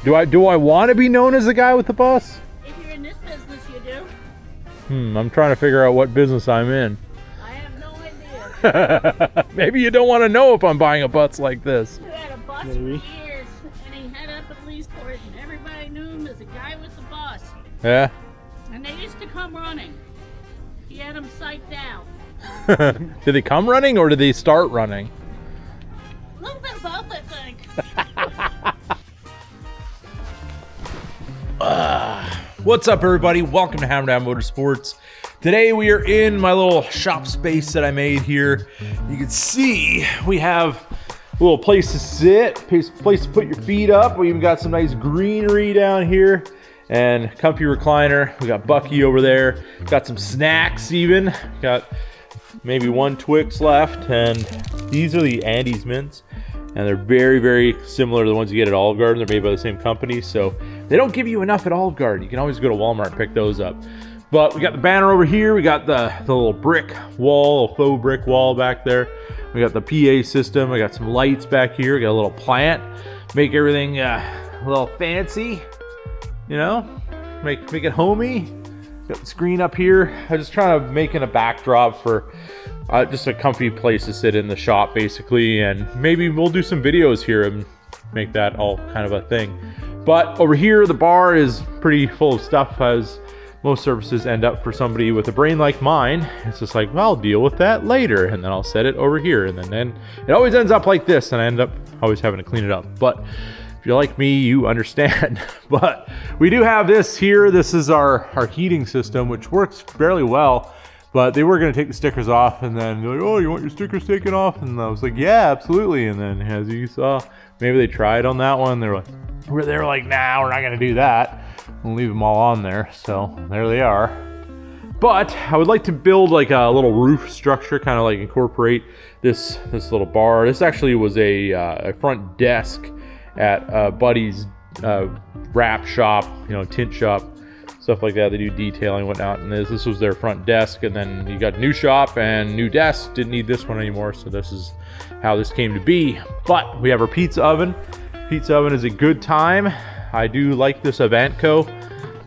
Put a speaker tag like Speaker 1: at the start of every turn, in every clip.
Speaker 1: Do I want to be known as the guy with the bus?
Speaker 2: If you're in this business, you do.
Speaker 1: I'm trying to figure out what business I'm in.
Speaker 2: I have no idea.
Speaker 1: Maybe you don't want to know if I'm buying a bus like this.
Speaker 2: He had a bus for years, and he had up at Leesport, and everybody knew him as the guy with the bus.
Speaker 1: Yeah.
Speaker 2: And they used to come running. He had them psyched out.
Speaker 1: Did they come running or did they start running?
Speaker 2: A little bit of both, I think.
Speaker 1: What's up, everybody? Welcome to Hammerdown Motorsports. Today we are in my little shop space that I made here. You can see we have a little place to sit, place to put your feet up. We even got some nice greenery down here and comfy recliner. We got Bucky over there. Got some snacks even. Got maybe one Twix left, and these are the Andes mints. And they're very, very similar to the ones you get at Olive Garden. They're made by the same company, so they don't give you enough at Olive Garden. You can always go to Walmart and pick those up. But we got the banner over here. We got the little brick wall, a faux brick wall back there. We got the PA system. We got some lights back here. We got a little plant. Make everything a little fancy, you know? Make it homey. Got the screen up here. I'm just trying to make it a backdrop for just a comfy place to sit in the shop, basically, and maybe we'll do some videos here and make that all kind of a thing. But over here, the bar is pretty full of stuff, as most services end up for somebody with a brain like mine. It's just like, well, I'll deal with that later, and then I'll set it over here, and then it always ends up like this, and I end up always having to clean it up. But if you're like me, you understand. But we do have this here. This is our heating system, which works fairly well. But they were going to take the stickers off, and then they're like, oh, you want your stickers taken off? And I was like, yeah, absolutely. And then as you saw, maybe they tried on that one. They were like, nah, we're not going to do that. We'll leave them all on there. So there they are. But I would like to build like a little roof structure, kind of like incorporate this little bar. This actually was a front desk at Buddy's wrap shop, tint shop. Stuff like that. They do detailing and whatnot, and this was their front desk. And then you got new shop and new desk. Didn't need this one anymore, so this is how this came to be. But we have our pizza oven. Pizza oven is a good time. I do like this Avantco.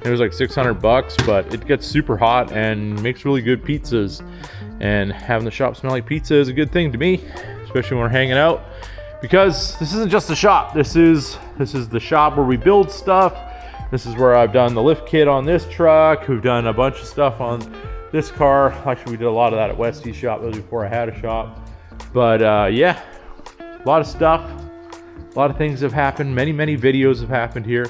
Speaker 1: It was like $600, but it gets super hot and makes really good pizzas. And having the shop smell like pizza is a good thing to me, especially when we're hanging out, because this isn't just a shop. This is the shop where we build stuff. This is where I've done the lift kit on this truck. We've done a bunch of stuff on this car. Actually, we did a lot of that at Westy's shop. That was before I had a shop. But yeah, a lot of stuff. A lot of things have happened. Many videos have happened here.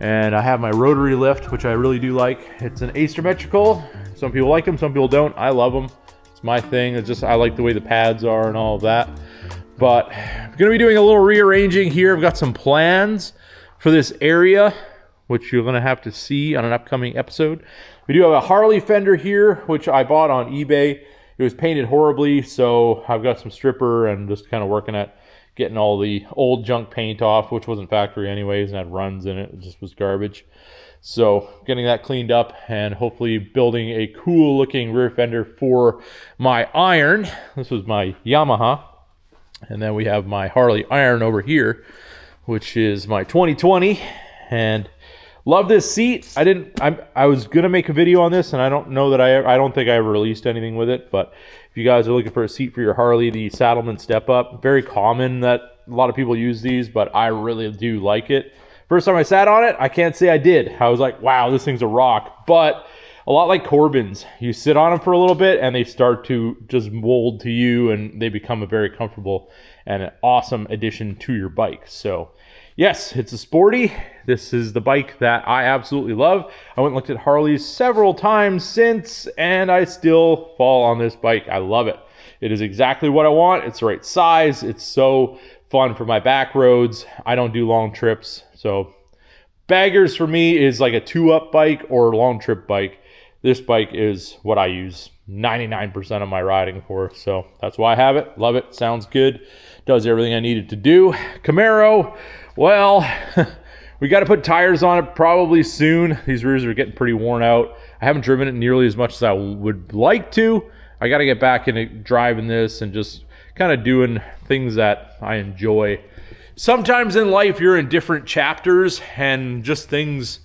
Speaker 1: And I have my rotary lift, which I really do like. It's an asymmetrical. Some people like them, some people don't. I love them. It's my thing. It's just I like the way the pads are and all of that. But I'm going to be doing a little rearranging here. I've got some plans for this area, which you're going to have to see on an upcoming episode. We do have a Harley fender here, which I bought on eBay. It was painted horribly, so I've got some stripper and just kind of working at getting all the old junk paint off, which wasn't factory anyways and had runs in it. It just was garbage. So getting that cleaned up and hopefully building a cool looking rear fender for my iron. This was my Yamaha. And then we have my Harley iron over here, which is my 2020. And love this seat. I was gonna make a video on this, and I don't know that I don't think I ever released anything with it. But if you guys are looking for a seat for your Harley, the Saddleman Step Up, very common that a lot of people use these, but I really do like it. First time I sat on it, I can't say I did. I was like, wow, this thing's a rock. But a lot like Corbin's, you sit on them for a little bit, and they start to just mold to you, and they become a very comfortable and an awesome addition to your bike. So yes, it's a sporty. This is the bike that I absolutely love. I went and looked at Harleys several times since, and I still fall on this bike. I love it. It is exactly what I want. It's the right size. It's so fun for my back roads. I don't do long trips. So baggers for me is like a 2-up bike or a long trip bike. This bike is what I use 99% of my riding for. So that's why I have it. Love it. Sounds good. Does everything I needed to do. Camaro, well, we got to put tires on it probably soon. These rears are getting pretty worn out. I haven't driven it nearly as much as I would like to. I got to get back into driving this and just kind of doing things that I enjoy sometimes in life you're in different chapters and just things,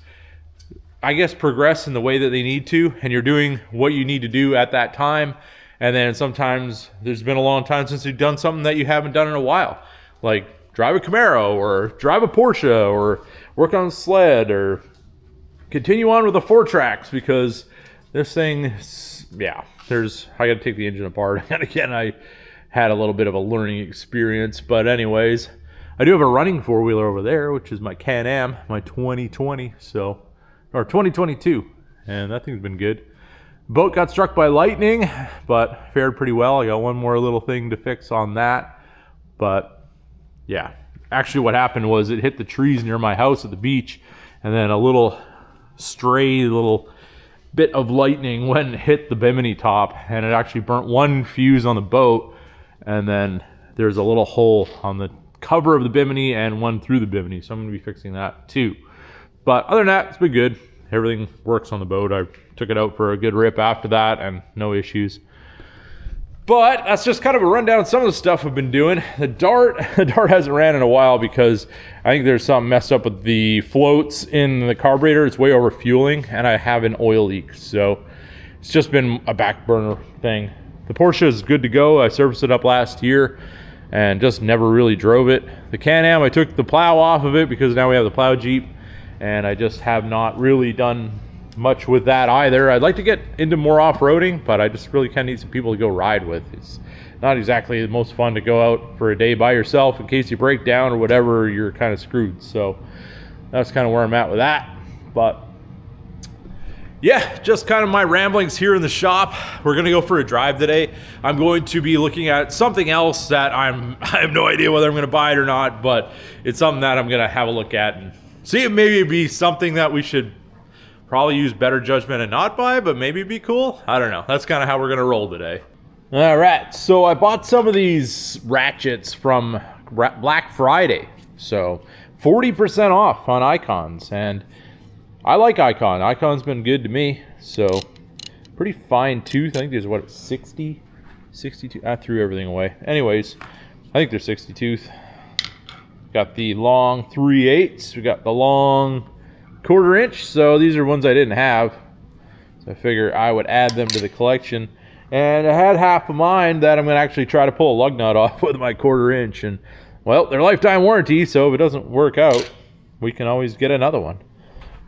Speaker 1: I guess, progress in the way that they need to, and you're doing what you need to do at that time. And then sometimes there's been a long time since you've done something that you haven't done in a while, like drive a Camaro or drive a Porsche or work on a sled or continue on with the 4-tracks, because this thing, yeah, I got to take the engine apart. And again, I had a little bit of a learning experience, but anyways, I do have a running 4-wheeler over there, which is my Can-Am, my 2020, or 2022, and that thing's been good. Boat got struck by lightning, but fared pretty well. I got one more little thing to fix on that, but yeah, actually what happened was it hit the trees near my house at the beach, and then a little stray little bit of lightning went and hit the bimini top, and it actually burnt one fuse on the boat, and then there's a little hole on the cover of the bimini and one through the bimini, so I'm going to be fixing that too. But other than that, it's been good. Everything works on the boat. I took it out for a good rip after that and no issues. But that's just kind of a rundown of some of the stuff I've been doing. The Dart hasn't ran in a while because I think there's something messed up with the floats in the carburetor. It's way over fueling, and I have an oil leak. So it's just been a back burner thing. The Porsche is good to go. I serviced it up last year and just never really drove it. The Can-Am, I took the plow off of it because now we have the plow Jeep, and I just have not really done much with that either. I'd like to get into more off-roading, but I just really kind of need some people to go ride with. It's not exactly the most fun to go out for a day by yourself. In case you break down or whatever, you're kind of screwed. So that's kind of where I'm at with that. But yeah, just kind of my ramblings here in the shop. We're going to go for a drive today. I'm going to be looking at something else that I have no idea whether I'm going to buy it or not, but it's something that I'm going to have a look at and see if maybe it'd be something that we should probably use better judgment and not buy, but maybe it'd be cool. I don't know. That's kind of how we're going to roll today. All right. So I bought some of these ratchets from Black Friday. So 40% off on Icons. And I like Icon. Icon's been good to me. So pretty fine tooth. I think there's, what, 60? 62? I threw everything away. Anyways, I think they're 60 tooth. Got the long 3/8. We got the long 1/4 inch. So these are ones I didn't have. So I figure I would add them to the collection. And I had half of mine that I'm going to actually try to pull a lug nut off with my 1/4 inch. And, well, they're lifetime warranty. So if it doesn't work out, we can always get another one.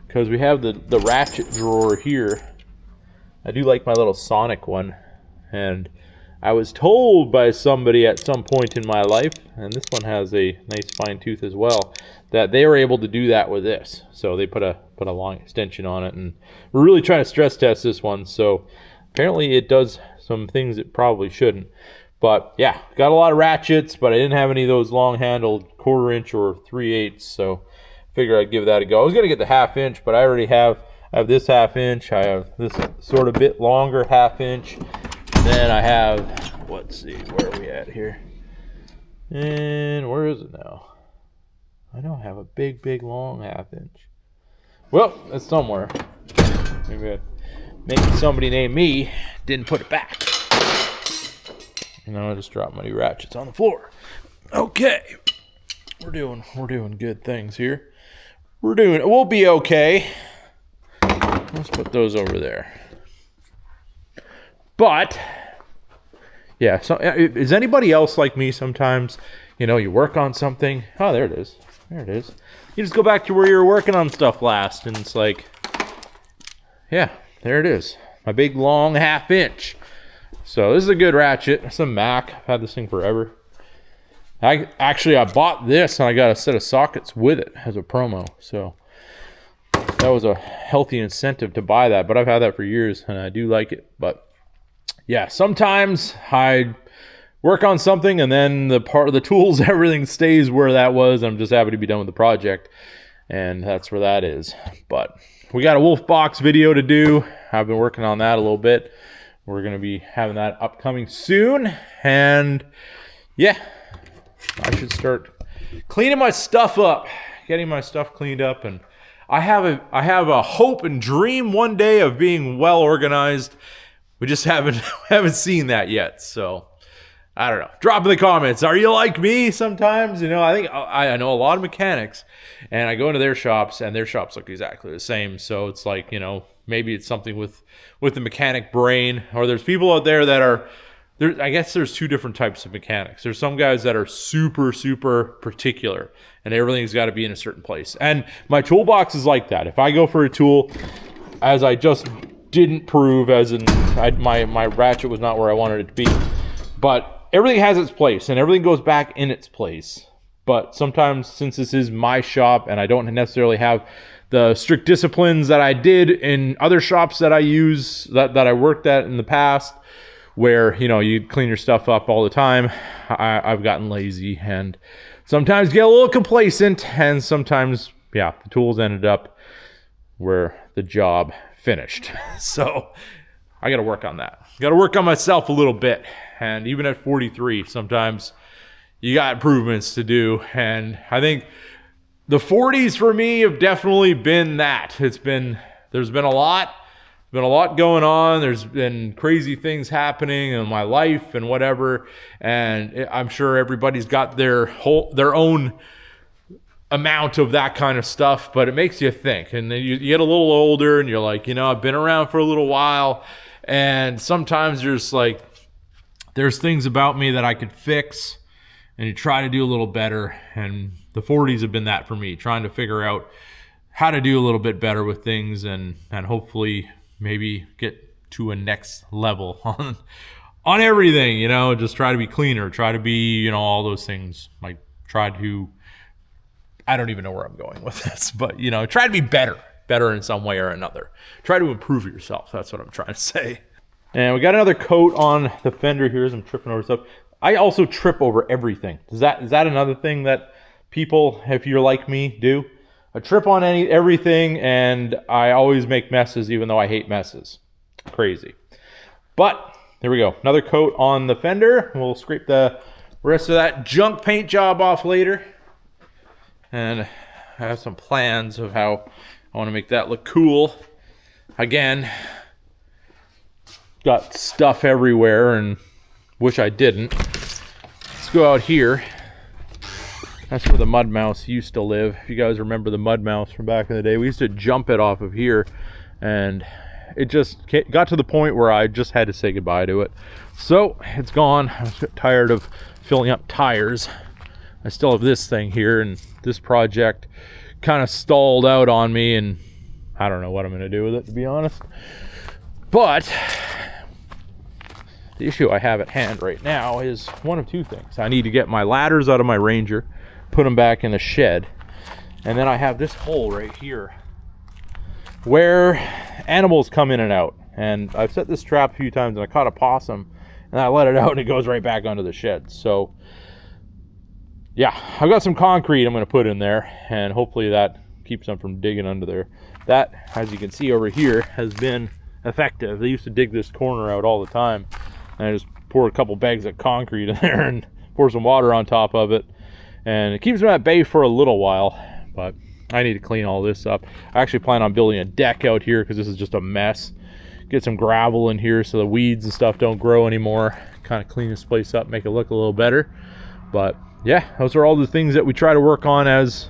Speaker 1: Because we have the ratchet drawer here. I do like my little Sonic one. And I was told by somebody at some point in my life, and this one has a nice fine tooth as well, that they were able to do that with this. So they put a long extension on it, and we're really trying to stress test this one. So apparently it does some things it probably shouldn't. But yeah, got a lot of ratchets, but I didn't have any of those long handled 1/4 inch or 3/8. So figure I'd give that a go. I was gonna get the 1/2 inch, but I already have this 1/2 inch. I have this sort of bit longer 1/2 inch. Then I have, let's see, where are we at here? And where is it now? I don't have a big long 1/2 inch. Well, it's somewhere. Maybe somebody named me didn't put it back. And then I just dropped my new ratchets on the floor. Okay. We're doing good things here. We'll be okay. Let's put those over there. But yeah, so is anybody else like me sometimes? You know, you work on something. Oh, there it is. You just go back to where you were working on stuff last, and it's like, yeah, there it is. My big long 1/2 inch. So this is a good ratchet. It's a Mac. I've had this thing forever. I bought this and I got a set of sockets with it as a promo. So that was a healthy incentive to buy that. But I've had that for years and I do like it. But yeah, sometimes I work on something and then the part of the tools, everything stays where that was. I'm just happy to be done with the project. And that's where that is. But we got a wolf box video to do. I've been working on that a little bit. We're going to be having that upcoming soon. And yeah, I should start cleaning my stuff up, getting my stuff cleaned up. And I have a hope and dream one day of being well organized. We just haven't seen that yet. So I don't know. Drop in the comments. Are you like me sometimes? You know, I think I know a lot of mechanics, and I go into their shops, and their shops look exactly the same. So it's like, you know, maybe it's something with the mechanic brain, or there's people out there that are there. I guess there's two different types of mechanics. There's some guys that are super, super particular, and everything's got to be in a certain place. And my toolbox is like that. If I go for a tool, as I just didn't prove, as in my ratchet was not where I wanted it to be, but everything has its place, and everything goes back in its place. But sometimes, since this is my shop, and I don't necessarily have the strict disciplines that I did in other shops that I use, that I worked at in the past, where, you know, you clean your stuff up all the time, I've gotten lazy, and sometimes get a little complacent, and sometimes, yeah, the tools ended up where the job finished. So I got to work on that. Got to work on myself a little bit. And even at 43, sometimes you got improvements to do. And I think the 40s for me have definitely been that. There's been a lot going on. There's been crazy things happening in my life and whatever. And I'm sure everybody's got their own amount of that kind of stuff, but it makes you think. And then you get a little older, and you're like, you know, I've been around for a little while, and sometimes there's things about me that I could fix, and you try to do a little better. And the 40s have been that for me, trying to figure out how to do a little bit better with things, and hopefully maybe get to a next level on everything, you know, just try to be cleaner, try to be, you know, all those things. Like, I don't even know where I'm going with this, but, you know, try to be better in some way or another. Try to improve yourself. That's what I'm trying to say. And we got another coat on the fender here as I'm tripping over stuff. I also trip over everything. Is that another thing that people, if you're like me, do? I trip on everything, and I always make messes, even though I hate messes. Crazy. But there we go. Another coat on the fender. We'll scrape the rest of that junk paint job off later. And I have some plans of how I want to make that look cool. Again, got stuff everywhere, and wish I didn't. Let's go out here. That's where the mud mouse used to live. If you guys remember the mud mouse from back in the day, we used to jump it off of here, and it just got to the point where I just had to say goodbye to it. So it's gone. I was tired of filling up tires. I still have this thing here, and this project kind of stalled out on me, and I don't know what I'm going to do with it, to be honest. But the issue I have at hand right now is one of two things. I need to get my ladders out of my Ranger, put them back in the shed, and then I have this hole right here where animals come in and out. And I've set this trap a few times, and I caught a possum, and I let it out, and it goes right back under the shed. So yeah, I've got some concrete I'm going to put in there, and hopefully that keeps them from digging under there. That, as you can see over here, has been effective. They used to dig this corner out all the time, and I just pour a couple bags of concrete in there and pour some water on top of it, and it keeps them at bay for a little while. But I need to clean all this up. I actually plan on building a deck out here because this is just a mess. Get some gravel in here so the weeds and stuff don't grow anymore. Kind of clean this place up, make it look a little better. But yeah, those are all the things that we try to work on as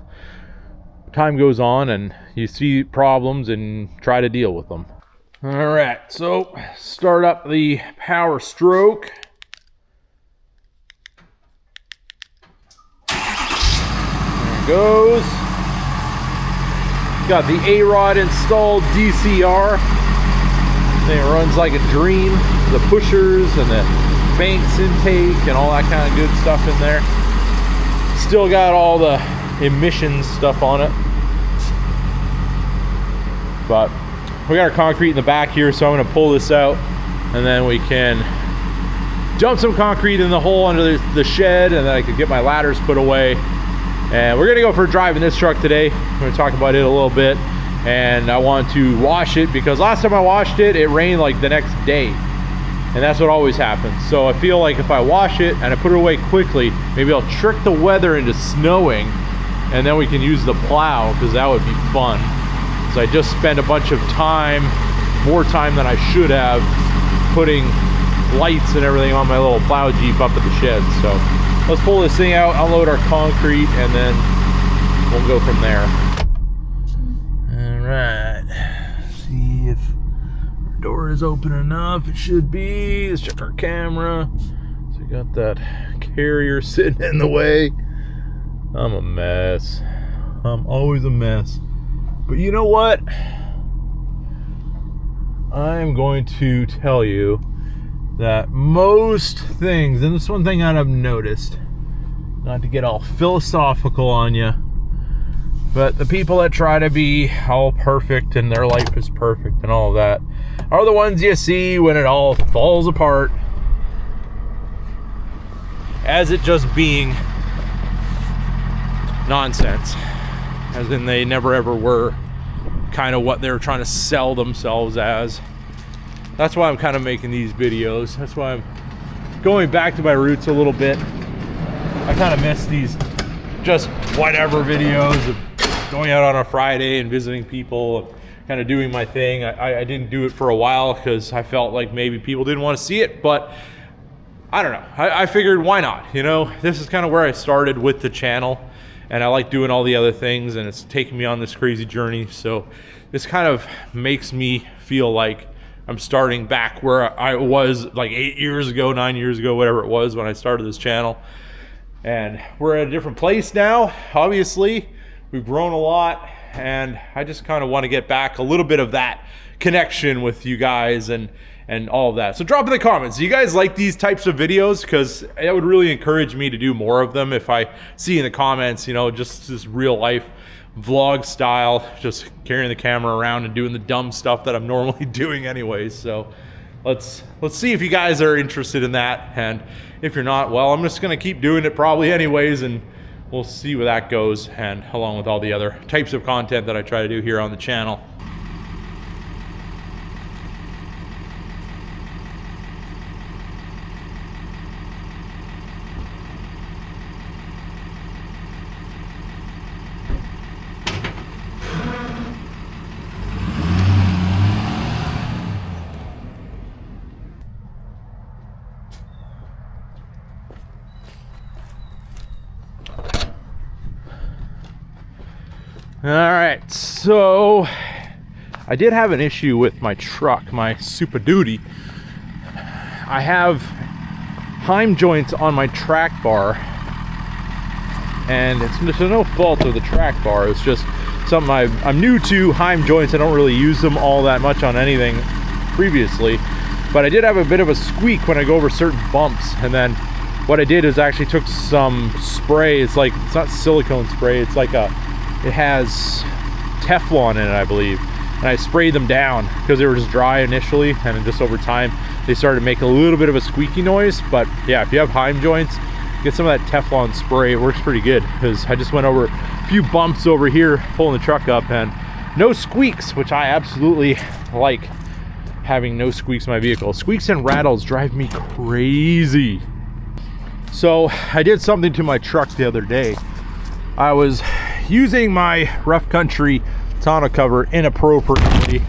Speaker 1: time goes on, and you see problems and try to deal with them. All right, so start up the power stroke. There it goes. Got the A-Rod installed DCR. Thing runs like a dream. The pushers and the banks intake and all that kind of good stuff in there. Still got all the emissions stuff on it. But we got our concrete in the back here, so I'm going to pull this out, and then we can dump some concrete in the hole under the shed, and then I can get my ladders put away. And we're going to go for a drive in this truck today. I'm going to talk about it a little bit, and I want to wash it because last time I washed it, it rained like the next day, and that's what always happens. So I feel like if I wash it and I put it away quickly, maybe I'll trick the weather into snowing, and then we can use the plow, because that would be fun. So I just spent a bunch of time, more time than I should have, putting lights and everything on my little plow Jeep up at the shed. So let's pull this thing out, unload our concrete, and then we'll go from there. All right, see if our door is open enough. It should be. Let's check our camera. So we got that carrier sitting in the way. I'm a mess. I'm always a mess. But you know what? I'm going to tell you that most things, and this one thing that I've noticed, not to get all philosophical on you, but the people that try to be all perfect and their life is perfect and all of that are the ones you see when it all falls apart as it just being nonsense, as in they never ever were kind of what they're trying to sell themselves as. That's why I'm kind of making these videos. That's why I'm going back to my roots a little bit. I kind of miss these just whatever videos of going out on a Friday and visiting people and kind of doing my thing. I didn't do it for a while because I felt like maybe people didn't want to see it, but I don't know. I figured, why not? You know, this is kind of where I started with the channel, and I like doing all the other things, and it's taking me on this crazy journey. So this kind of makes me feel like I'm starting back where I was like 8 years ago, 9 years ago, whatever it was when I started this channel. And we're at a different place now. Obviously, we've grown a lot, and I just kind of want to get back a little bit of that connection with you guys and all of that. So drop in the comments, do you guys like these types of videos? Because it would really encourage me to do more of them if I see in the comments, you know, just this real life vlog style, just carrying the camera around and doing the dumb stuff that I'm normally doing anyways. So let's see if you guys are interested in that, and if you're not, well, I'm just gonna keep doing it probably anyways, and we'll see where that goes, and along with all the other types of content that I try to do here on the channel. All right, so I did have an issue with my truck, my Super Duty. I have Heim joints on my track bar, and it's no fault of the track bar. It's just something I'm new to Heim joints. I don't really use them all that much on anything previously, but I did have a bit of a squeak when I go over certain bumps. And then what I did is I actually took some spray. It's not silicone spray. It's like it has Teflon in it, I believe, and I sprayed them down because they were just dry initially, and then just over time they started to make a little bit of a squeaky noise. But yeah, if you have Heim joints, get some of that Teflon spray. It works pretty good, because I just went over a few bumps over here pulling the truck up and no squeaks, which I absolutely like, having no squeaks in my vehicle. Squeaks and rattles drive me crazy. So I did something to my truck the other day. I was using my rough country tonneau cover inappropriately,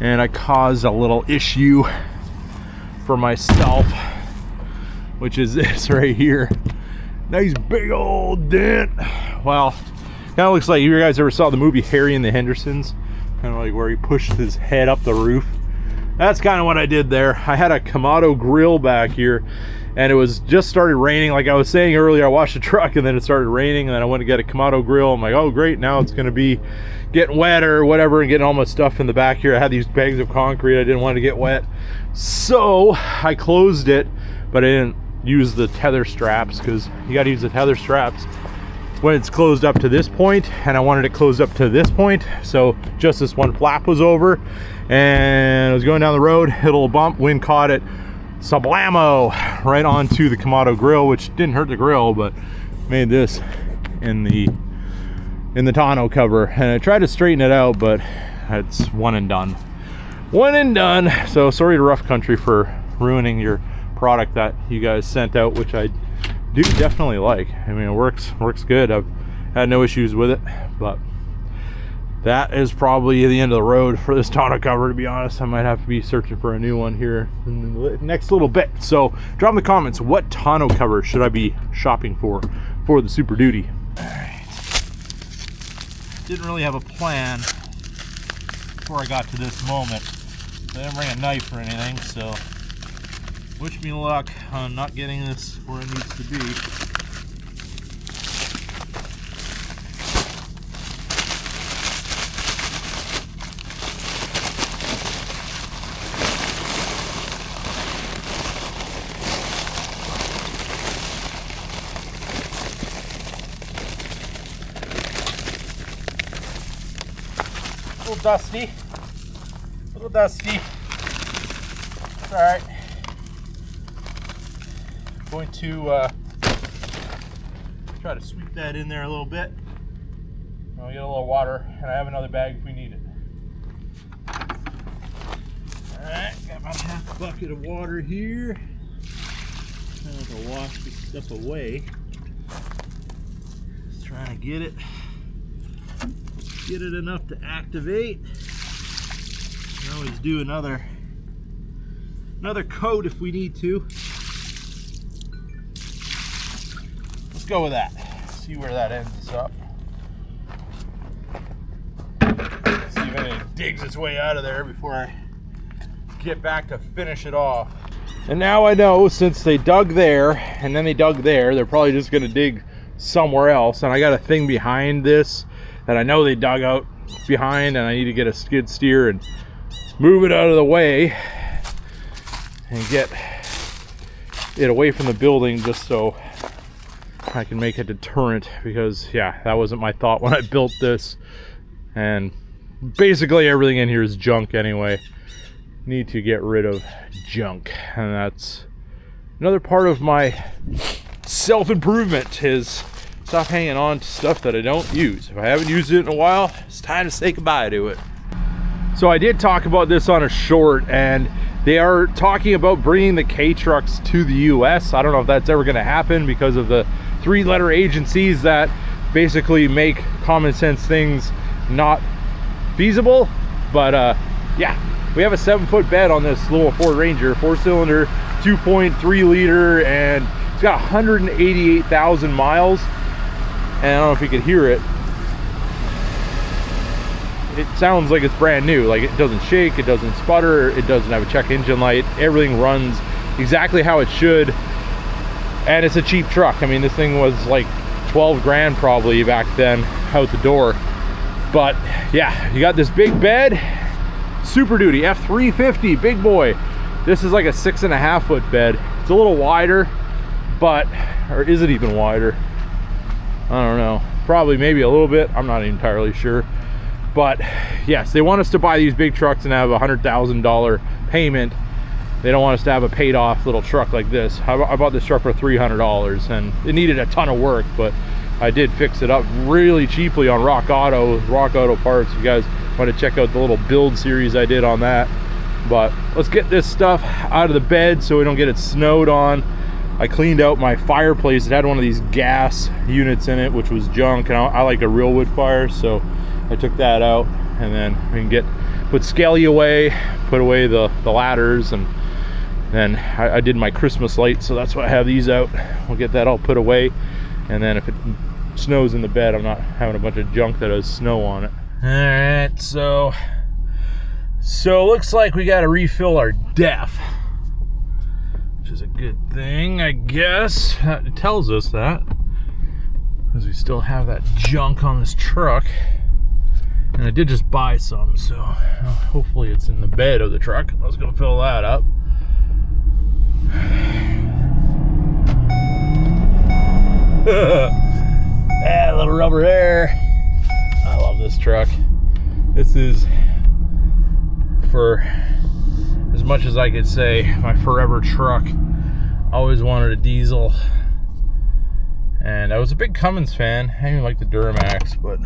Speaker 1: and I caused a little issue for myself, which is this right here. Nice big old dent. Well, kind of looks like, you guys ever saw the movie Harry and the Hendersons? Kind of like where he pushed his head up the roof. That's kind of what I did there. I had a Kamado grill back here, and it was just started raining. Like I was saying earlier, I washed the truck and then it started raining, and then I went to get a Kamado grill. I'm like, oh great, now it's gonna be getting wet or whatever, and getting all my stuff in the back here. I had these bags of concrete, I didn't want to get wet. So I closed it, but I didn't use the tether straps, because you gotta use the tether straps when it's closed up to this point, and I wanted it closed up to this point. So just this one flap was over, and I was going down the road, hit a little bump, wind caught it, sablamo, right onto the Kamado grill, which didn't hurt the grill, but made this in the tonneau cover. And I tried to straighten it out, but it's one and done. One and done. So sorry to Rough Country for ruining your product that you guys sent out, which I do definitely like. I mean, it works good. I've had no issues with it, but that is probably the end of the road for this tonneau cover, to be honest. I might have to be searching for a new one here in the next little bit. So drop in the comments, what tonneau cover should I be shopping for the Super Duty? All right. Didn't really have a plan before I got to this moment. I didn't bring a knife or anything, so wish me luck on not getting this where it needs to be. A little dusty. A little dusty. It's all right. Going to try to sweep that in there a little bit. I'll get a little water, and I have another bag if we need it. All right, got about half a bucket of water here. I'm going to wash this stuff away. Just trying to get it enough to activate. We can always do another coat if we need to. Let's go with that. See where that ends up. See if anything digs its way out of there before I get back to finish it off. And now I know, since they dug there and then they dug there, they're probably just gonna dig somewhere else. And I got a thing behind this that I know they dug out behind, and I need to get a skid steer and move it out of the way and get it away from the building, just so I can make a deterrent, because yeah, that wasn't my thought when I built this. And basically everything in here is junk anyway. Need to get rid of junk, and that's another part of my self-improvement, is stop hanging on to stuff that I don't use. If I haven't used it in a while, it's time to say goodbye to it. So I did talk about this on a short, and they are talking about bringing the K-Trucks to the US. I don't know if that's ever going to happen because of the three-letter agencies that basically make common sense things not feasible. But yeah, we have a 7-foot bed on this little Ford Ranger, 4-cylinder, 2.3 liter, and it's got 188,000 miles. And I don't know if you could hear it. It sounds like it's brand new. Like, it doesn't shake, it doesn't sputter, it doesn't have a check engine light. Everything runs exactly how it should. And it's a cheap truck. I mean, this thing was like 12 grand probably back then out the door. But yeah, you got this big bed, Super Duty F350, big boy. This is like a 6.5 foot bed. It's a little wider, but, or is it even wider? I don't know, probably maybe a little bit, I'm not entirely sure. But yes, they want us to buy these big trucks and have a $100,000 payment. They don't want us to have a paid off little truck like this. I bought this truck for $300, and it needed a ton of work, but I did fix it up really cheaply on Rock Auto parts. You guys want to check out the little build series I did on that. But let's get this stuff out of the bed so we don't get it snowed on. I cleaned out my fireplace. It had one of these gas units in it, which was junk, and I like a real wood fire, so I took that out. And then we can put Skelly away, put away the ladders, and then I did my Christmas lights, so that's why I have these out. We'll get that all put away, and then if it snows in the bed, I'm not having a bunch of junk that has snow on it. All right, so looks like we got to refill our DEF, which is a good thing, I guess. It tells us that, because we still have that junk on this truck. And I did just buy some, so hopefully it's in the bed of the truck. Let's go fill that up. Yeah, a little rubber there. I love this truck. This is, for as much as I could say, my forever truck. Always wanted a diesel. And I was a big Cummins fan. I didn't even like the Duramax, but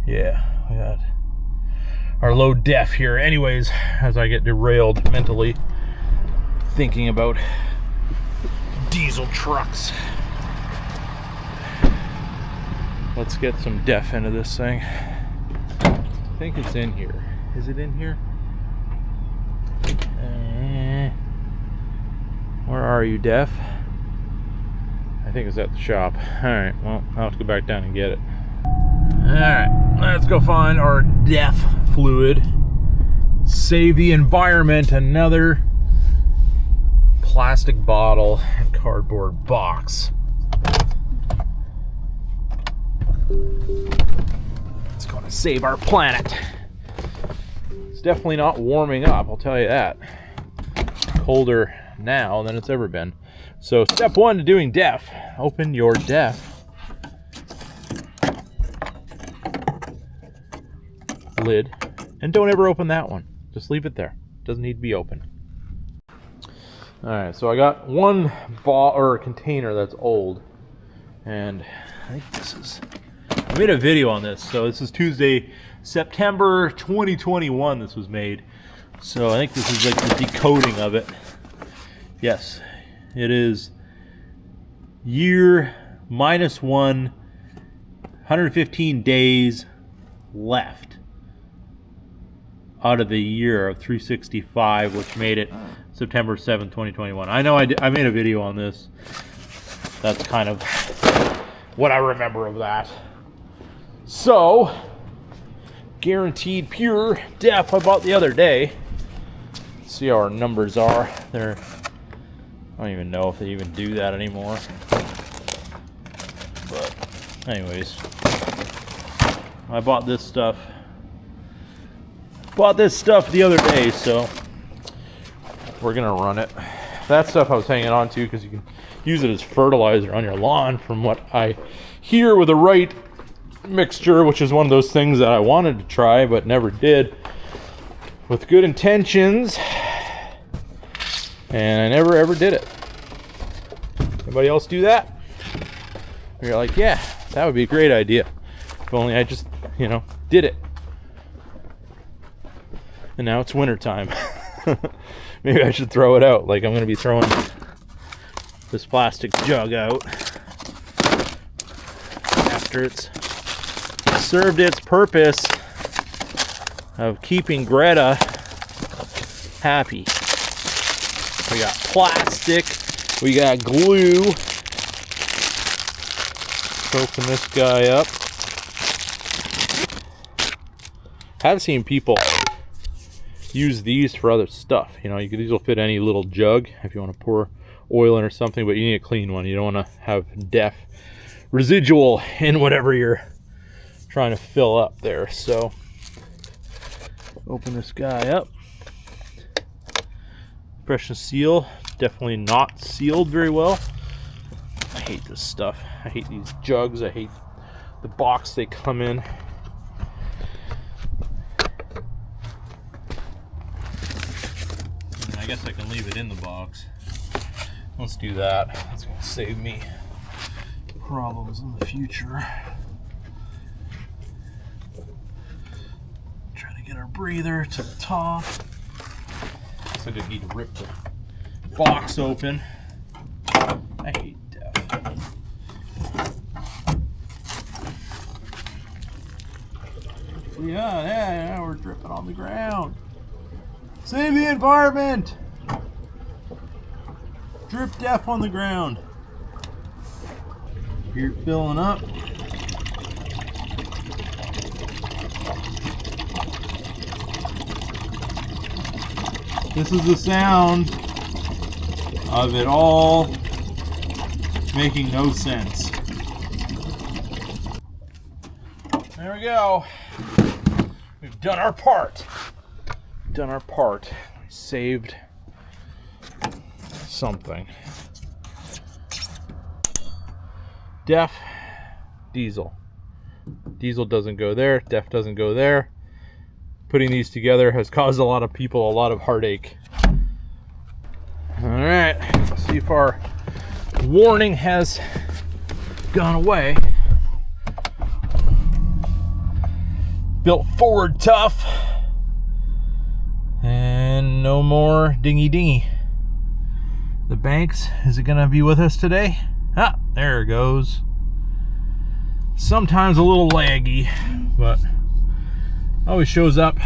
Speaker 1: yeah, we got our low def here. Anyways, as I get derailed mentally thinking about diesel trucks, let's get some def into this thing. I think it's in here. Is it in here? Where are you, Def? I think it's at the shop. Alright, well, I'll have to go back down and get it. Alright, let's go find our Def fluid. Save the environment. Another plastic bottle and cardboard box. It's going to save our planet. It's definitely not warming up, I'll tell you that. Colder now than it's ever been. So step one to doing Def, open your Def lid, and don't ever open that one. Just leave it there. Doesn't need to be open. All right, so I got one container that's old, and I think this is, I made a video on this. So this is Tuesday, September 2021 this was made. So I think this is like the decoding of it. Yes, it is year -1, 115 days left out of the year of 365, which made it September 7th, 2021. I know I made a video on this. That's kind of what I remember of that. So, guaranteed pure Def I bought the other day. Let's see how our numbers are. They're, I don't even know if they even do that anymore. But anyways, I bought this stuff. The other day, so we're gonna run it. That stuff I was hanging on to because you can use it as fertilizer on your lawn, from what I hear, with the right mixture, which is one of those things that I wanted to try but never did, with good intentions, and I never ever did it. Anybody else do that? You're like, yeah, that would be a great idea if only I just, did it. And now it's winter time. Maybe I should throw it out. Like, I'm gonna be throwing this plastic jug out after it's served its purpose of keeping Greta happy. We got plastic, we got glue. Let's open this guy up. I've seen people use these for other stuff. These will fit any little jug if you want to pour oil in or something, but you need a clean one. You don't want to have Def residual in whatever you're trying to fill up there. So open this guy up. Pressure seal, definitely not sealed very well. I hate this stuff. I hate these jugs. I hate the box they come in. I guess I can leave it in the box. Let's do that. That's going to save me problems in the future. Try to get our breather to the top. So I just need to rip the box open. I hate Def. Yeah, we're dripping on the ground. Save the environment! Drip Def on the ground. Here, filling up. This is the sound of it all making no sense. There we go. We've done our part. We saved something. Def, diesel. Diesel doesn't go there. Def doesn't go there. Putting these together has caused a lot of people a lot of heartache. All right, let's see if our warning has gone away. Built forward tough. And no more dingy dingy. The Banks, is it gonna be with us today? Ah, there it goes. Sometimes a little laggy, but Always shows up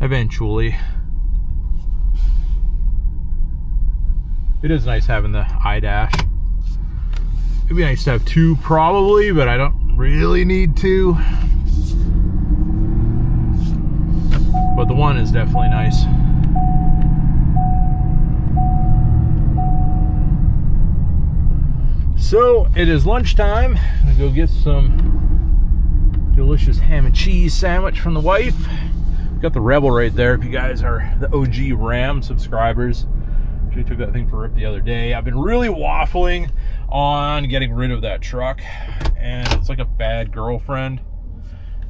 Speaker 1: eventually. It is nice having the iDash. It'd be nice to have two probably, but I don't really need to. But the one is definitely nice. So it is lunchtime. I'm gonna go get some delicious ham and cheese sandwich from the wife. Got the Rebel right there if you guys are the OG Ram subscribers. She took that thing for a rip the other day. I've been really waffling on getting rid of that truck, and it's like a bad girlfriend.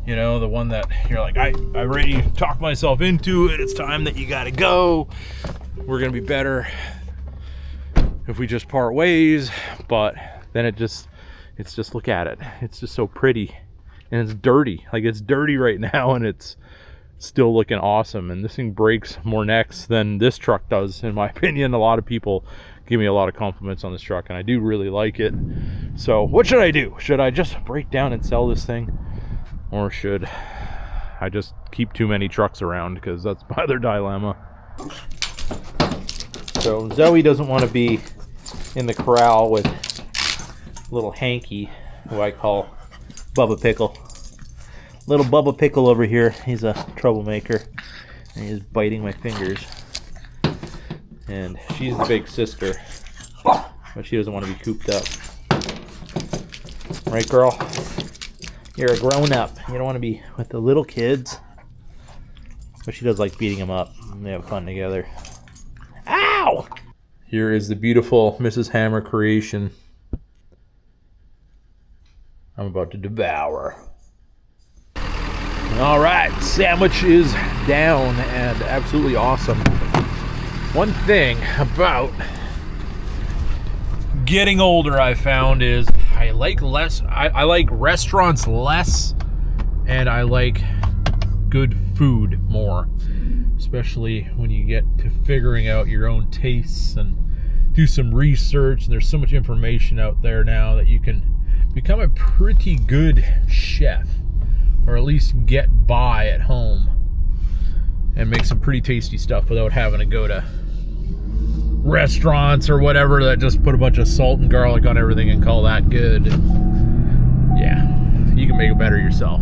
Speaker 1: You know, the one that you're like, I already talked myself into it. It's time that you gotta go. We're gonna be better if we just part ways. But then it's just look at it. It's just so pretty, and it's dirty. Like, it's dirty right now, and it's still looking awesome. And this thing breaks more necks than this truck does, in my opinion. A lot of people give me a lot of compliments on this truck, and I do really like it. So what should I do? Should I just break down and sell this thing, or should I just keep too many trucks around? Because that's my other dilemma. So Zoe doesn't want to be in the corral with little Hanky, who I call Bubba Pickle. Little Bubba Pickle over here, he's a troublemaker, and he's biting my fingers. And she's the big sister, but she doesn't want to be cooped up. Right, girl? You're a grown-up. You don't want to be with the little kids. But she does like beating them up, and they have fun together. Ow! Here is the beautiful Mrs. Hammer creation I'm about to devour. All right, sandwich is down and absolutely awesome. One thing about getting older I found is I like restaurants less, and I like good food more, especially when you get to figuring out your own tastes and do some research. And there's so much information out there now that you can become a pretty good chef, or at least get by at home and make some pretty tasty stuff without having to go to restaurants or whatever that just put a bunch of salt and garlic on everything and call that good. Yeah, you can make it better yourself.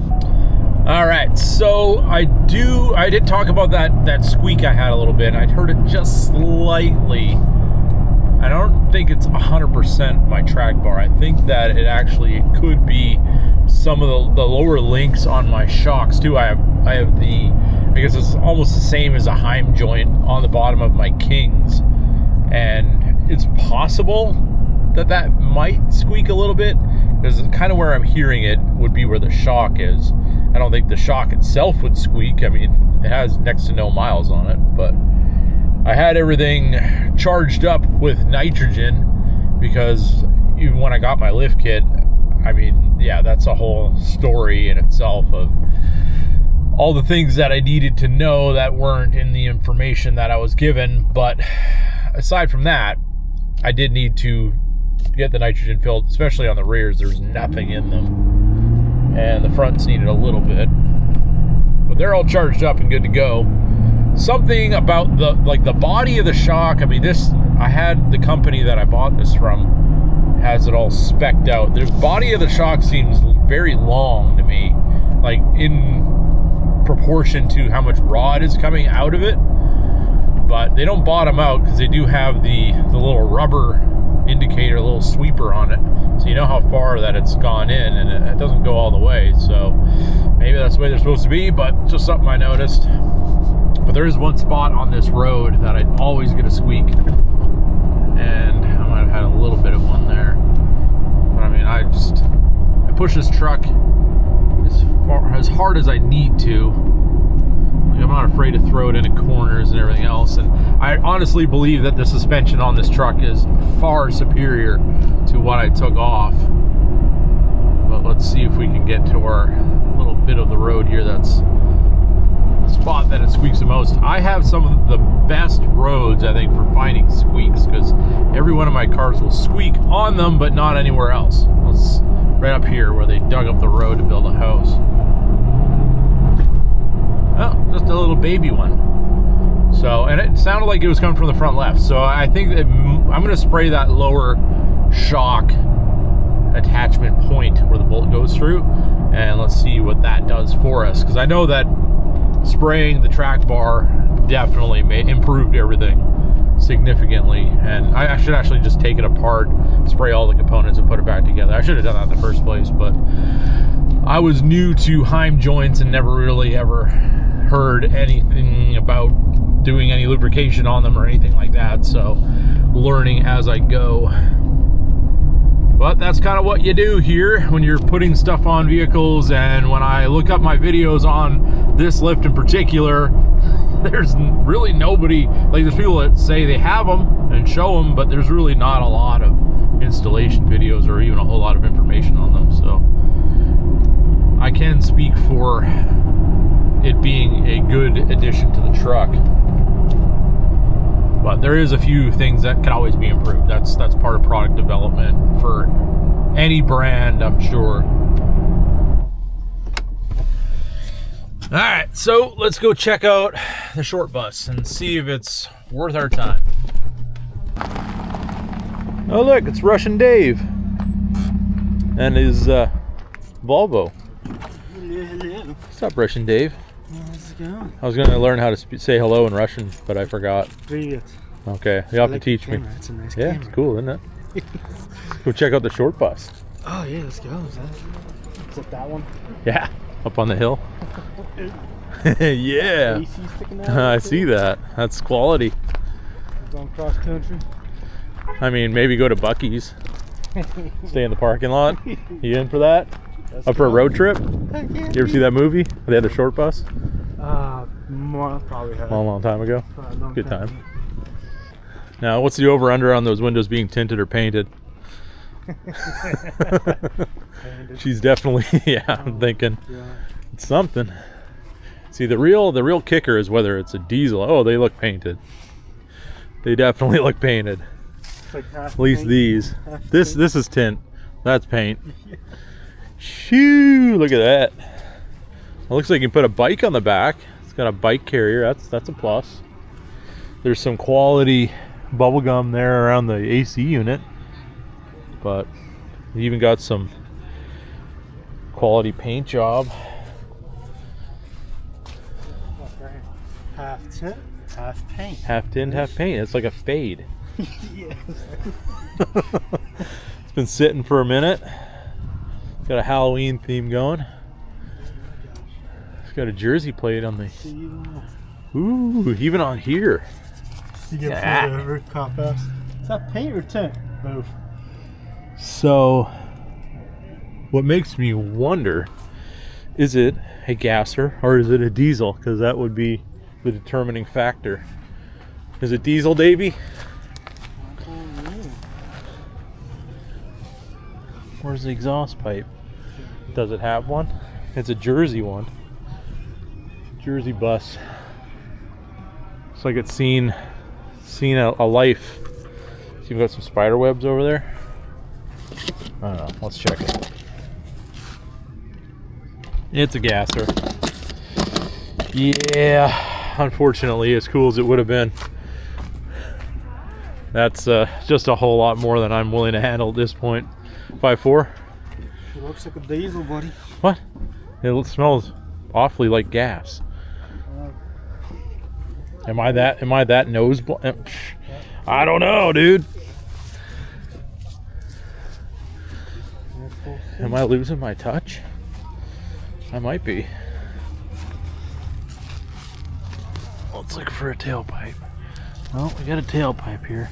Speaker 1: All right, so I did talk about that squeak I had a little bit. I'd heard it just slightly. I don't think it's 100% my track bar. I think that it could be some of the lower links on my shocks too. I have the, I guess it's almost the same as a Heim joint on the bottom of my Kings, and it's possible that might squeak a little bit, because kind of where I'm hearing it would be where the shock is. I don't think the shock itself would squeak. I mean, it has next to no miles on it, but I had everything charged up with nitrogen, because even when I got my lift kit, I mean, yeah, that's a whole story in itself of all the things that I needed to know that weren't in the information that I was given. But aside from that, I did need to get the nitrogen filled, especially on the rears. There's nothing in them, and the fronts needed a little bit, but they're all charged up and good to go. Something about the body of the shock, I mean, I had the company that I bought this from has it all specced out. The body of the shock seems very long to me, like in proportion to how much rod is coming out of it. But they don't bottom out, because they do have the little rubber indicator, a little sweeper on it, so you know how far that it's gone in, and it doesn't go all the way. So maybe that's the way they're supposed to be, but just something I noticed. But there is one spot on this road that I'd always get a squeak, and I might have had a little bit of one there. But I mean, I push this truck as hard as I need to. Like, I'm not afraid to throw it into corners and everything else, and I honestly believe that the suspension on this truck is far superior to what I took off. But let's see if we can get to our little bit of the road here that's the spot that it squeaks the most. I have some of the best roads, I think, for finding squeaks, because every one of my cars will squeak on them, but not anywhere else. It's right up here where they dug up the road to build a house. Oh, just a little baby one. So, and it sounded like it was coming from the front left. So I think that I'm going to spray that lower shock attachment point where the bolt goes through, and let's see what that does for us, because I know that spraying the track bar definitely improved everything significantly, and I should actually just take it apart, spray all the components, and put it back together. I should have done that in the first place, but I was new to Heim joints and never really ever heard anything about doing any lubrication on them or anything like that, so learning as I go. But that's kind of what you do here when you're putting stuff on vehicles. And when I look up my videos on this lift in particular, there's really nobody, like there's people that say they have them and show them, but there's really not a lot of installation videos or even a whole lot of information on them. So I can speak for it being a good addition to the truck. But there is a few things that can always be improved. That's part of product development for any brand, I'm sure. All right, so let's go check out the short bus and see if it's worth our time. Oh look, it's Russian Dave and his Volvo.
Speaker 3: Hello.
Speaker 1: What's up, Russian Dave?
Speaker 3: How's it going?
Speaker 1: I was going to learn how to say hello in Russian, but I forgot.
Speaker 3: Привет.
Speaker 1: Okay, you have to teach me.
Speaker 3: It's a nice
Speaker 1: Yeah,
Speaker 3: camera.
Speaker 1: it's cool, isn't it? Let's go check out the short bus.
Speaker 3: Oh yeah, let's go. Is it that one?
Speaker 1: Yeah, up on the hill. Yeah,
Speaker 3: AC sticking out.
Speaker 1: I see that. That's quality.
Speaker 3: Going cross country.
Speaker 1: I mean, maybe go to Buc-ee's. Stay in the parking lot. You in for that? Up for a road trip? You ever see that movie? They had a short bus?
Speaker 3: Probably have.
Speaker 1: A long time ago.
Speaker 3: Probably a long
Speaker 1: Good time. Now, what's the over-under on those windows being tinted or painted? She's definitely, yeah, I'm thinking it's something. See, the real kicker is whether it's a diesel. Oh, they look painted. They definitely look painted.
Speaker 3: It's like
Speaker 1: At least these. This is tint. That's paint. Shoo! Look at that. It looks like you can put a bike on the back. It's got a bike carrier. That's a plus. There's some quality bubble gum there around the AC unit, but you even got some quality paint job.
Speaker 3: Half tint, half paint.
Speaker 1: Half tint, half paint. It's like a fade.
Speaker 3: Yes.
Speaker 1: It's been sitting for a minute. It's got a Halloween theme going. It's got a jersey plate on the. Ooh, even on here.
Speaker 3: You get
Speaker 1: Yeah.
Speaker 3: pulled over, cop ass. Is that paint or tint? Both.
Speaker 1: So, what makes me wonder, is it a gasser or is it a diesel? Because that would be the determining factor. Is it diesel, Davey? Where's the exhaust pipe? Does it have one? It's a Jersey one. Jersey bus. Looks like it's seen a life. So you've got some spider webs over there. I don't know. Let's check it. It's a gasser. Yeah, unfortunately, as cool as it would have been, that's just a whole lot more than I'm willing to handle at this point. 5.4.
Speaker 3: It looks like a diesel, buddy.
Speaker 1: What? It smells awfully like gas. Am I that nose blind? I don't know, dude. Am I losing my touch? I might be. Let's look for a tailpipe. Well, we got a tailpipe here.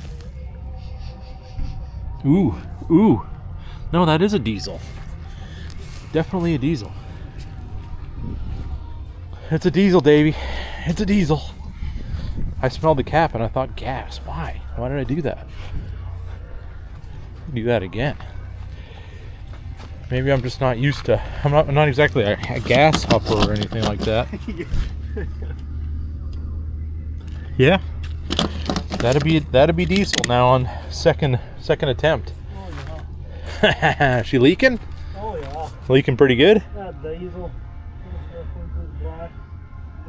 Speaker 1: Ooh. No, that is a diesel. Definitely a diesel. It's a diesel, Davey. It's a diesel. I smelled the cap and I thought gas. Why? Why did I do that? Do that again. Maybe I'm just not used to. I'm not exactly a gas hopper or anything like that. Yeah. That'd be diesel now on second attempt.
Speaker 3: Oh yeah.
Speaker 1: She leaking?
Speaker 3: Oh yeah.
Speaker 1: Leaking pretty good?
Speaker 3: That diesel. Black.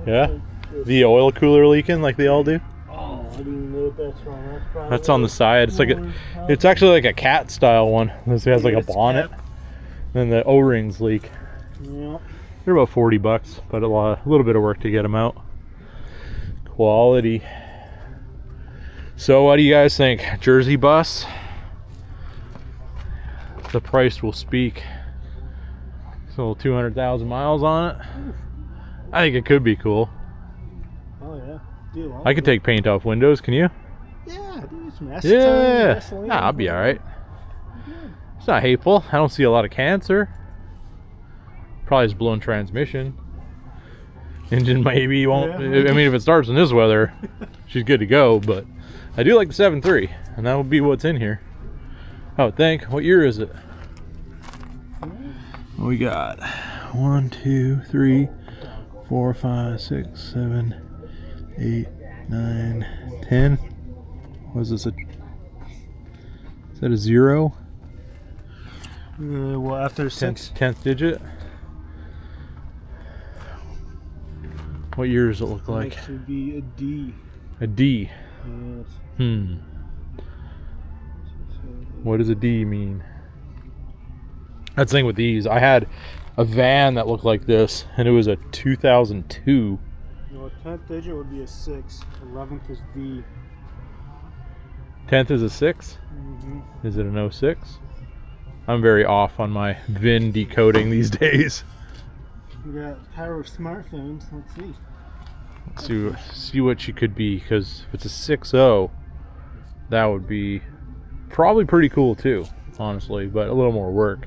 Speaker 1: Yeah? The oil cooler leaking like they all do?
Speaker 3: Oh, I didn't even know that's wrong.
Speaker 1: That's on the side. It's like it's actually like a cat style one. This has like a bonnet. Then the O-rings leak.
Speaker 3: Yeah.
Speaker 1: They're about 40 bucks, but a little bit of work to get them out. Quality. So what do you guys think? Jersey bus? The price will speak. So 200,000 miles on it. I think it could be cool.
Speaker 3: Oh yeah. Dude,
Speaker 1: I could take paint off windows. Can you?
Speaker 3: Yeah, dude, some acetone,
Speaker 1: Yeah.
Speaker 3: gasoline.
Speaker 1: Nah, I'll be all right. It's not hateful. I don't see a lot of cancer. Probably just blown transmission. Engine maybe won't.
Speaker 3: Yeah.
Speaker 1: I mean, if it starts in this weather, she's good to go. But I do like the 7.3, and that would be what's in here. I would think. What year is it? We got 1, 2, 3, 4, 5, 6, 7, 8, 9, 10. Was this a? Is that a 0?
Speaker 3: Well, after 6.
Speaker 1: 10th digit. What year does it look like?
Speaker 3: It should be a D.
Speaker 1: A D.
Speaker 3: Yes.
Speaker 1: What does a D mean? That's the thing with these. I had a van that looked like this, and it was a 2002.
Speaker 3: No, 10th digit would be a 6. 11th is D.
Speaker 1: 10th is a 6?
Speaker 3: Mm-hmm.
Speaker 1: Is it an 06? I'm very off on my VIN decoding these days.
Speaker 3: We got power of smartphones. Let's see.
Speaker 1: Let's see what she could be, because if it's a 6.0, that would be probably pretty cool too, honestly, but a little more work.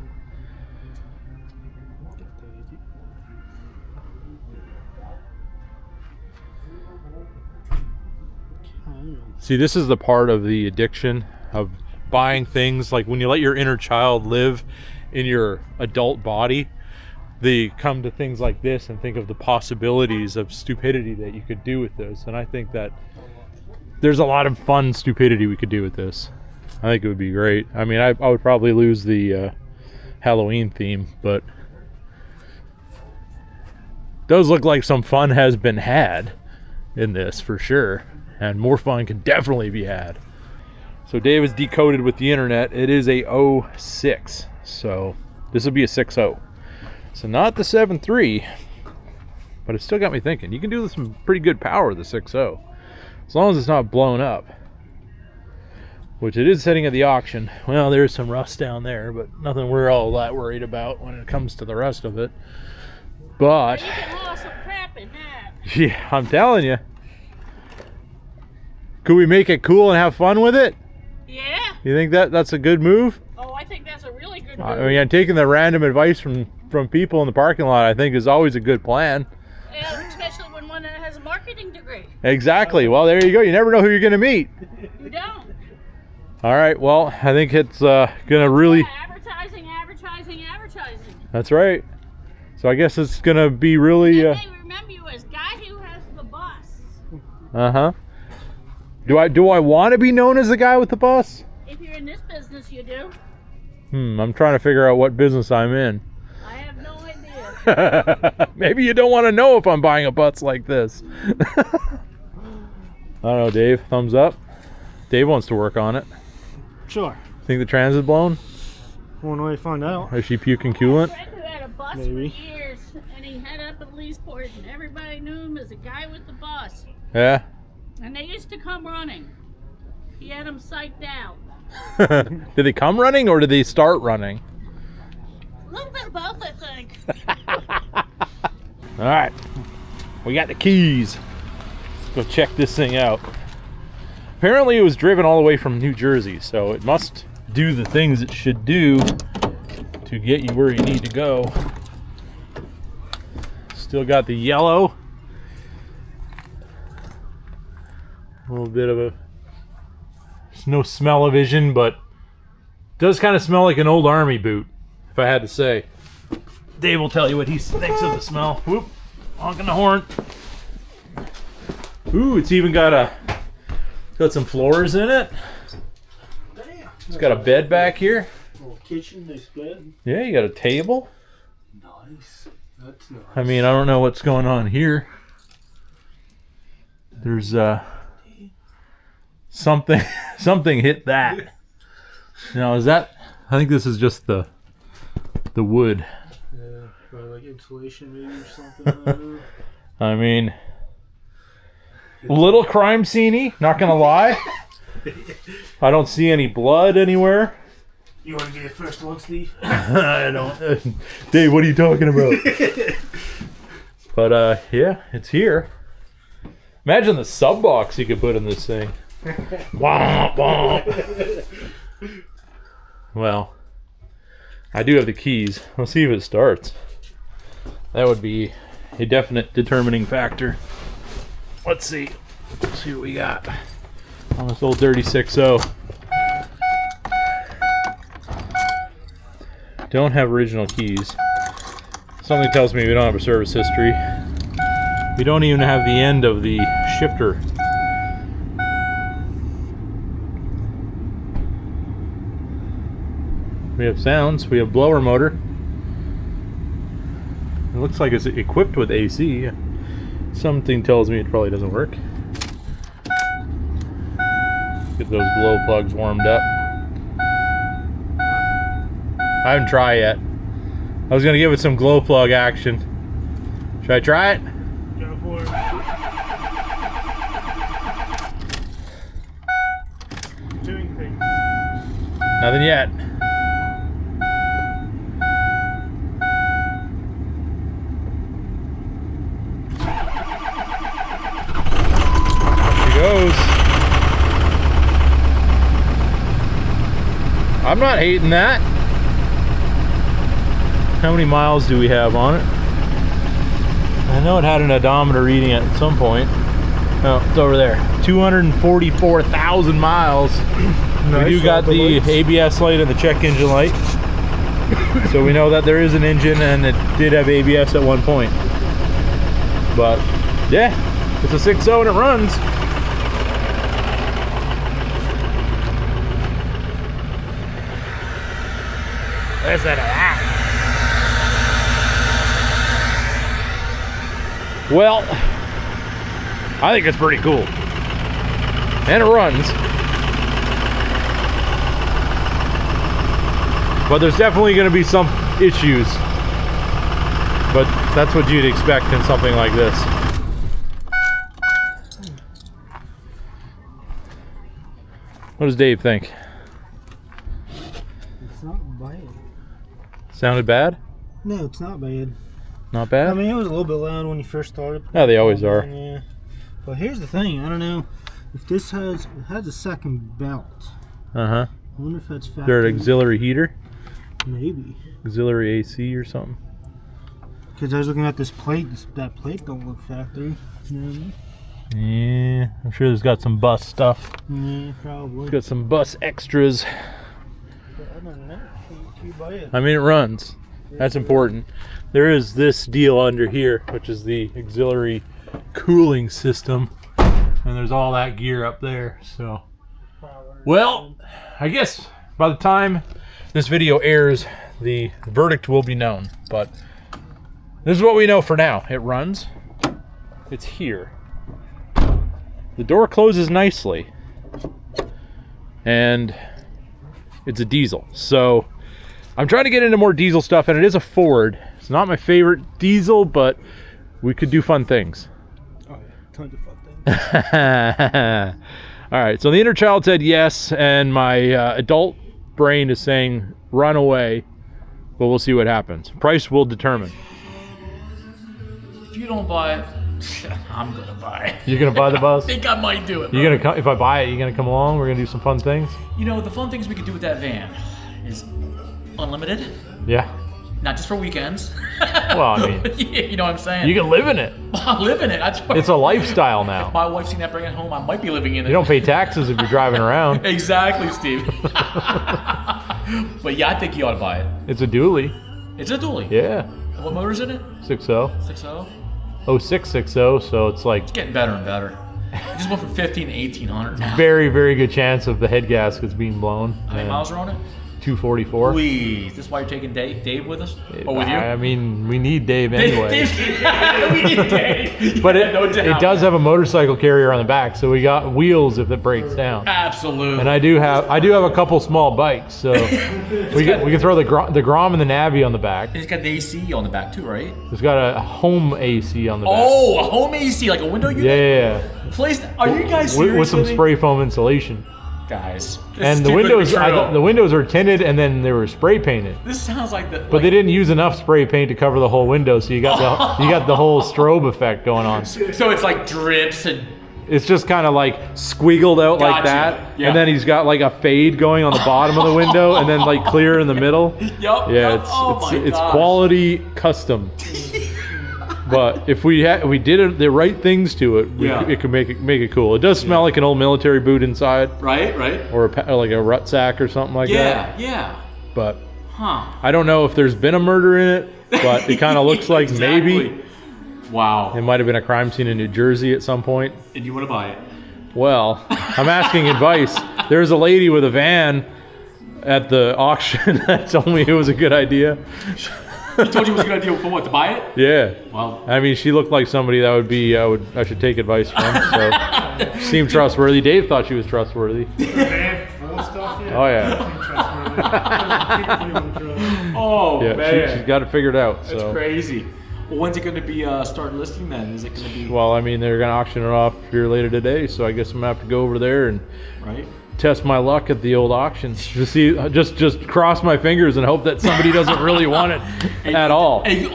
Speaker 1: See, this is the part of the addiction of buying things. Like when you let your inner child live in your adult body, they come to things like this and think of the possibilities of stupidity that you could do with this. And I think that there's a lot of fun stupidity we could do with this. I think it would be great. I mean, I would probably lose the Halloween theme, but those look like some fun has been had in this for sure. And more fun can definitely be had. So Dave is decoded with the internet. It is a 06. So this will be a 6.0. So not the 7.3, but it still got me thinking. You can do some pretty good power with the 6.0, as long as it's not blown up, which it is sitting at the auction. Well, there's some rust down there, but nothing we're all that worried about when it comes to the rest of it. But
Speaker 2: You can haul some crap in that.
Speaker 1: yeah, I'm telling you. Could we make it cool and have fun with it?
Speaker 2: Yeah.
Speaker 1: You think that's a good move?
Speaker 2: Oh, I think that's a really good move.
Speaker 1: I mean, taking the random advice from people in the parking lot, I think, is always a good plan.
Speaker 2: Yeah, especially when one has a marketing degree.
Speaker 1: Exactly. Well, there you go. You never know who you're going to meet.
Speaker 2: You don't.
Speaker 1: All right. Well, I think it's going to really...
Speaker 2: Yeah, advertising.
Speaker 1: That's right. So I guess it's going to be really...
Speaker 2: And they remember you as guy who has the bus.
Speaker 1: Uh-huh. Do I want to be known as the guy with the bus?
Speaker 2: If you're in this business, you do.
Speaker 1: I'm trying to figure out what business I'm in.
Speaker 2: I have no idea.
Speaker 1: Maybe you don't want to know if I'm buying a bus like this. I don't know, Dave. Thumbs up. Dave wants to work on it.
Speaker 3: Sure.
Speaker 1: Think the trans is blown?
Speaker 3: One way to find out.
Speaker 1: Is she puking coolant?
Speaker 2: I had a friend who had a bus
Speaker 3: Maybe.
Speaker 2: for years, and he had up at Leesport, and everybody knew him as a guy with the bus.
Speaker 1: Yeah.
Speaker 2: And they used to come running. He had them psyched out.
Speaker 1: Did they come running or did they start running?
Speaker 2: A little bit of both, I think.
Speaker 1: All right. We got the keys. Let's go check this thing out. Apparently it was driven all the way from New Jersey, so it must do the things it should do to get you where you need to go. Still got the yellow. A little bit of a... There's no smell-o-vision, but does kind of smell like an old army boot, if I had to say. Dave will tell you what he thinks of the smell. Whoop, honking the horn. Ooh, it's even got some floors in it.
Speaker 3: Damn.
Speaker 1: It's got a bed back here.
Speaker 3: Little kitchen, nice bed.
Speaker 1: Yeah, you got a table.
Speaker 3: Nice. That's nice.
Speaker 1: I mean, I don't know what's going on here. There's something hit that. Now is that? I think this is just the wood.
Speaker 3: Yeah, probably like insulation maybe or something. I don't know.
Speaker 1: I mean, a little crime scene-y, not gonna lie. I don't see any blood anywhere.
Speaker 3: You want to be the first one, Steve?
Speaker 1: I don't. Dave, what are you talking about? But yeah, it's here. Imagine the sub box you could put in this thing. Womp womp. Well, I do have the keys. Let's see if it starts. That would be a definite determining factor. Let's see. Let's see what we got on this old dirty 6.0. Don't have original keys. Something tells me we don't have a service history. We don't even have the end of the shifter. We have sounds. We have blower motor. It looks like it's equipped with AC. Something tells me it probably doesn't work. Get those glow plugs warmed up. I haven't tried yet. I was gonna give it some glow plug action. Should I try it?
Speaker 3: Go for it. Doing things.
Speaker 1: Nothing yet. There she goes. I'm not hating that. How many miles do we have on it? I know it had an odometer reading at some point. Oh, it's over there. 244,000 miles.
Speaker 3: Nice.
Speaker 1: We do got the ABS light and the check engine light. So we know that there is an engine and it did have ABS at one point. But yeah, it's a 6.0 and it runs. Listen to that. Well, I think it's pretty cool. And it runs. But there's definitely going to be some issues. But that's what you'd expect in something like this. What does Dave think?
Speaker 3: It's not bad.
Speaker 1: Sounded bad?
Speaker 3: No, it's not bad.
Speaker 1: Not bad?
Speaker 3: I mean, it was a little bit loud when you first started.
Speaker 1: Oh, they always are.
Speaker 3: Yeah. But here's the thing. I don't know if this has a second belt.
Speaker 1: Uh-huh.
Speaker 3: I wonder if that's
Speaker 1: Is there an auxiliary heater?
Speaker 3: Maybe.
Speaker 1: Auxiliary AC or something?
Speaker 3: Because I was looking at this plate. That plate don't look factory. You know what I mean?
Speaker 1: Yeah, I'm sure there's got some bus stuff.
Speaker 3: Yeah, probably.
Speaker 1: It's got some bus extras.
Speaker 3: I don't know. Too bad.
Speaker 1: I mean, it runs. That's important. There is this deal under here, which is the auxiliary cooling system. And there's all that gear up there, so. Well, I guess by the time this video airs, the verdict will be known. But this is what we know for now. It runs. It's here. The door closes nicely. And it's a diesel. So I'm trying to get into more diesel stuff, and it is a Ford. It's not my favorite diesel, but we could do fun things.
Speaker 3: Oh, yeah. Tons of fun things.
Speaker 1: All right, so the inner child said yes, and my adult brain is saying run away, but we'll see what happens. Price will determine.
Speaker 4: If you don't buy it, I'm gonna buy it.
Speaker 1: You're gonna buy the bus?
Speaker 4: I think I might do it.
Speaker 1: You're gonna come if I buy it. You're gonna come along. We're gonna do some fun things.
Speaker 4: You know, the fun things we could do with that van is unlimited,
Speaker 1: Yeah.
Speaker 4: not just for weekends.
Speaker 1: Well, I mean,
Speaker 4: you know what I'm saying?
Speaker 1: you can live in it.
Speaker 4: I live in it. That's what,
Speaker 1: It's a lifestyle now.
Speaker 4: my wife's seen that bring it home. I might be living in it.
Speaker 1: You don't pay taxes if you're driving around.
Speaker 4: Exactly, Steve. But yeah, I think you ought to buy it.
Speaker 1: It's a dually.
Speaker 4: It's a dually.
Speaker 1: Yeah.
Speaker 4: What motor's in it?
Speaker 1: 6.0.
Speaker 4: 6.0.
Speaker 1: 0660, so it's like
Speaker 4: It's getting better and better. It just went from 15 to 1800 now.
Speaker 1: very, very good chance of the head gaskets being blown.
Speaker 4: How many
Speaker 1: And
Speaker 4: miles are on it?
Speaker 1: 244.
Speaker 4: Please. This is why you're taking Dave with us? Or with you?
Speaker 1: I mean, we need Dave anyway.
Speaker 4: We need Dave.
Speaker 1: But
Speaker 4: Yeah, no doubt.
Speaker 1: it does have a motorcycle carrier on the back, so we got wheels if it breaks down.
Speaker 4: Absolutely.
Speaker 1: And I do have a couple small bikes, so we can throw the Grom and the Navi on the back.
Speaker 4: It's got the AC on the back too, right?
Speaker 1: It's got a home AC on the back.
Speaker 4: Oh, a home AC, like a window unit?
Speaker 1: Yeah.
Speaker 4: Placed, are you guys serious
Speaker 1: With some
Speaker 4: me?
Speaker 1: spray foam insulation.
Speaker 4: Guys. this
Speaker 1: And
Speaker 4: is
Speaker 1: the
Speaker 4: too good to be
Speaker 1: windows,
Speaker 4: true.
Speaker 1: the windows are tinted, and then they were spray painted.
Speaker 4: This sounds like the.
Speaker 1: But they didn't use enough spray paint to cover the whole window, so you got the whole strobe effect going on.
Speaker 4: So it's like drips and.
Speaker 1: It's just kind of like squiggled out like
Speaker 4: Gotcha.
Speaker 1: that,
Speaker 4: Yeah.
Speaker 1: and then he's got like a fade going on the bottom of the window, and then like clear in the middle.
Speaker 4: Yup.
Speaker 1: Yeah,
Speaker 4: yup.
Speaker 1: it's
Speaker 4: gosh.
Speaker 1: quality custom. But if we did the right things to it, it could make it cool. It does smell like an old military boot inside,
Speaker 4: Right.
Speaker 1: or like a rucksack or something like that.
Speaker 4: Yeah.
Speaker 1: But
Speaker 4: Huh.
Speaker 1: I don't know if there's been a murder in it, but it kind of looks like maybe
Speaker 4: Exactly. Wow.
Speaker 1: it might have been a crime scene in New Jersey at some point.
Speaker 4: And you want to buy it?
Speaker 1: Well, I'm asking advice. There's a lady with a van at the auction that told me it was a good idea.
Speaker 4: He told you it was a good idea for what, to buy it?
Speaker 1: Yeah.
Speaker 4: Well,
Speaker 1: I mean, she looked like somebody that I should take advice from. So, seemed trustworthy. Dave thought she was trustworthy.
Speaker 3: Van full of stuff, yeah.
Speaker 1: Oh yeah,
Speaker 4: oh
Speaker 1: yeah.
Speaker 4: man.
Speaker 1: She's got it figured out.
Speaker 4: That's
Speaker 1: So,
Speaker 4: crazy. Well, when's it going to be start listing then? Is it going to be
Speaker 1: well, I mean, they're gonna auction it off here later today. So I guess I'm gonna have to go over there and
Speaker 4: right?
Speaker 1: test my luck at the old auctions to see. Just cross my fingers and hope that somebody doesn't really want it at all.
Speaker 4: Hey,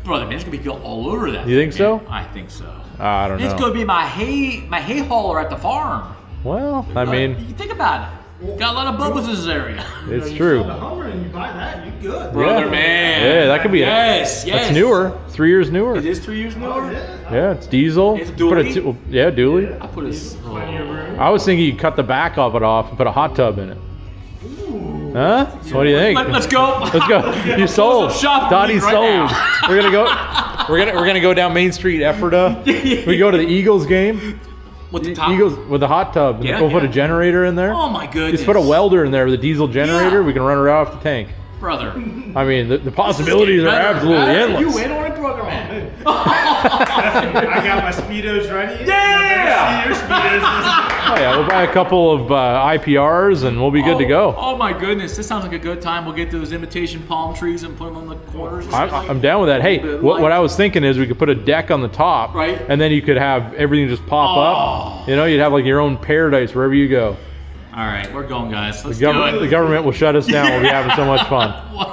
Speaker 4: brother, man, it's going to be all over that.
Speaker 1: You think
Speaker 4: thing,
Speaker 1: so?
Speaker 4: man. I think so.
Speaker 1: I don't
Speaker 4: It's
Speaker 1: know.
Speaker 4: going to be my hay hauler at the farm.
Speaker 1: Well, I mean,
Speaker 4: You think about it. Got a lot of bubbles in this area.
Speaker 1: it's
Speaker 3: You
Speaker 1: true.
Speaker 3: sell the Hummer and you buy that, you good.
Speaker 4: Brother,
Speaker 1: Yeah.
Speaker 4: man.
Speaker 1: Yeah, that could be
Speaker 4: Yes, yes.
Speaker 1: That's newer. 3 years newer.
Speaker 4: It is 3 years newer?
Speaker 1: Yeah, it's diesel.
Speaker 4: It's
Speaker 1: Put a
Speaker 4: dually?
Speaker 1: yeah, dually.
Speaker 4: I put a.
Speaker 1: I was thinking you cut the back of it off and put a hot tub in it. Huh? What do you think?
Speaker 4: Let's go.
Speaker 1: Let's go. You sold.
Speaker 4: some shopping
Speaker 1: Dottie's
Speaker 4: right
Speaker 1: sold.
Speaker 4: now.
Speaker 1: We're gonna go. We're gonna go down Main Street, Ephrata. We go to the Eagles game.
Speaker 4: With the top.
Speaker 1: Eagles with the hot tub. And
Speaker 4: Yeah,
Speaker 1: we'll put a
Speaker 4: yeah.
Speaker 1: generator in there.
Speaker 4: Oh my goodness.
Speaker 1: Just put a welder in there with a diesel generator.
Speaker 4: Yeah.
Speaker 1: We can run it right off the tank.
Speaker 4: Brother.
Speaker 1: I mean, the possibilities are absolutely endless.
Speaker 4: You win on it, brother, man.
Speaker 3: I got my Speedos ready.
Speaker 4: Yeah!
Speaker 3: You never see your Speedos.
Speaker 1: Oh yeah, we'll buy a couple of IPRs and we'll be good to go.
Speaker 4: Oh my goodness, this sounds like a good time. We'll get those imitation palm trees and put them on the corners. And stuff like
Speaker 1: I'm down with that. Hey,
Speaker 4: bit
Speaker 1: what
Speaker 4: light.
Speaker 1: I was thinking is we could put a deck on the top,
Speaker 4: Right.
Speaker 1: and then you could have everything just pop
Speaker 4: Oh.
Speaker 1: up. You know, you'd have like your own paradise wherever you go.
Speaker 4: All right, we're going, guys. Let's
Speaker 1: The government will shut us down. We'll be having so much fun.
Speaker 4: do it.